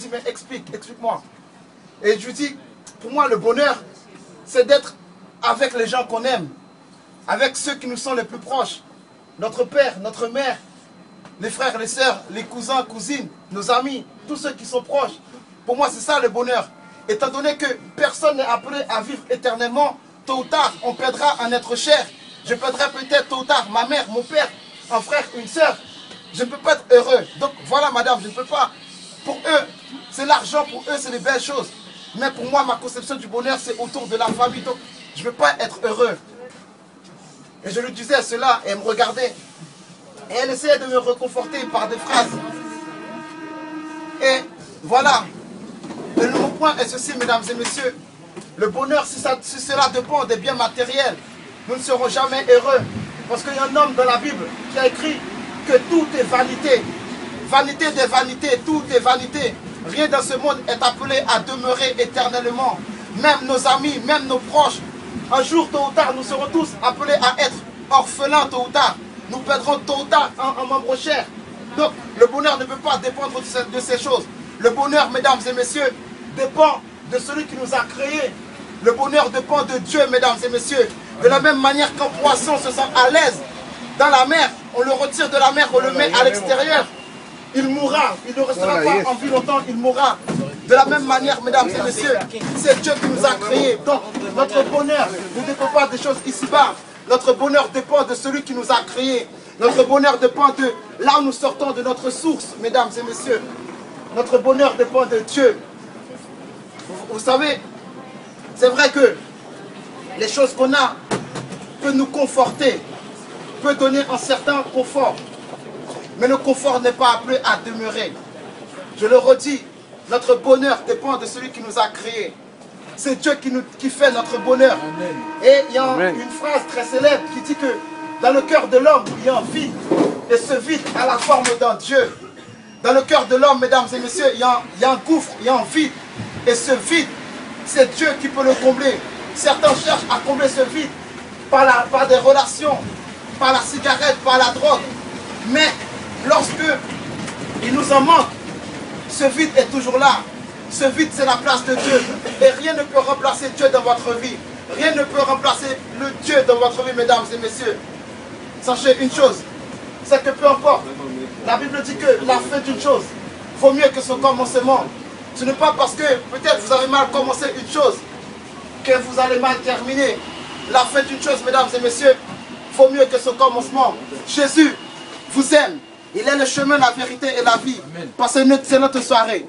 dit, mais explique-moi. Et je lui dis, pour moi, le bonheur, c'est d'être avec les gens qu'on aime, avec ceux qui nous sont les plus proches, notre père, notre mère, les frères, les sœurs, les cousins, cousines, nos amis, tous ceux qui sont proches. Pour moi, c'est ça le bonheur. Étant donné que personne n'est appelé à vivre éternellement, tôt ou tard, on perdra un être cher. Je perdrai peut-être tôt ou tard ma mère, mon père, un frère, une sœur. Je ne peux pas être heureux. Donc voilà, madame, je ne peux pas. Pour eux, c'est l'argent, pour eux, c'est les belles choses. Mais pour moi, ma conception du bonheur, c'est autour de la famille. Donc, je ne veux pas être heureux. Et je lui disais cela, et elle me regardait. Et elle essayait de me réconforter par des phrases. Et voilà. Mon point est ceci, mesdames et messieurs. Le bonheur, si cela dépend des biens matériels, nous ne serons jamais heureux. Parce qu'il y a un homme dans la Bible qui a écrit que tout est vanité. Vanité des vanités, tout est vanité. Rien dans ce monde est appelé à demeurer éternellement. Même nos amis, même nos proches. Un jour, tôt ou tard, nous serons tous appelés à être orphelins, tôt ou tard. Nous perdrons tôt ou tard un membre cher. Donc, le bonheur ne peut pas dépendre de ces choses. Le bonheur, mesdames et messieurs, dépend de celui qui nous a créés. Le bonheur dépend de Dieu, mesdames et messieurs. De la même manière qu'un poisson se sent à l'aise dans la mer, on le retire de la mer, on le met à l'extérieur. Il mourra, il ne restera pas en vie longtemps, il mourra. De la même manière, mesdames et messieurs, c'est Dieu qui nous a créés. Donc, notre bonheur ne dépend pas des choses ici-bas. Notre bonheur dépend de celui qui nous a créés. Notre bonheur dépend de là où nous sortons de notre source, mesdames et messieurs. Notre bonheur dépend de Dieu. Vous savez, c'est vrai que les choses qu'on a peuvent nous conforter, peut donner un certain confort. Mais le confort n'est pas appelé à demeurer. Je le redis, notre bonheur dépend de celui qui nous a créés. C'est Dieu qui fait notre bonheur. Amen. Et il y a une phrase très célèbre qui dit que dans le cœur de l'homme, il y a un vide. Et ce vide a la forme d'un Dieu. Dans le cœur de l'homme, mesdames et messieurs, il y a un gouffre, il y a un vide. Et ce vide, c'est Dieu qui peut le combler. Certains cherchent à combler ce vide par des relations, par la cigarette, par la drogue. Mais lorsque il nous en manque, ce vide est toujours là. Ce vide, c'est la place de Dieu. Et rien ne peut remplacer Dieu dans votre vie. Rien ne peut remplacer le Dieu dans votre vie, mesdames et messieurs. Sachez une chose, c'est que peu importe, la Bible dit que la fin d'une chose vaut mieux que son commencement. Ce n'est pas parce que peut-être vous avez mal commencé une chose que vous allez mal terminer. La fin d'une chose, mesdames et messieurs, vaut mieux que son commencement. Jésus vous aime. Il est le chemin, la vérité et la vie. Passez c'est notre soirée.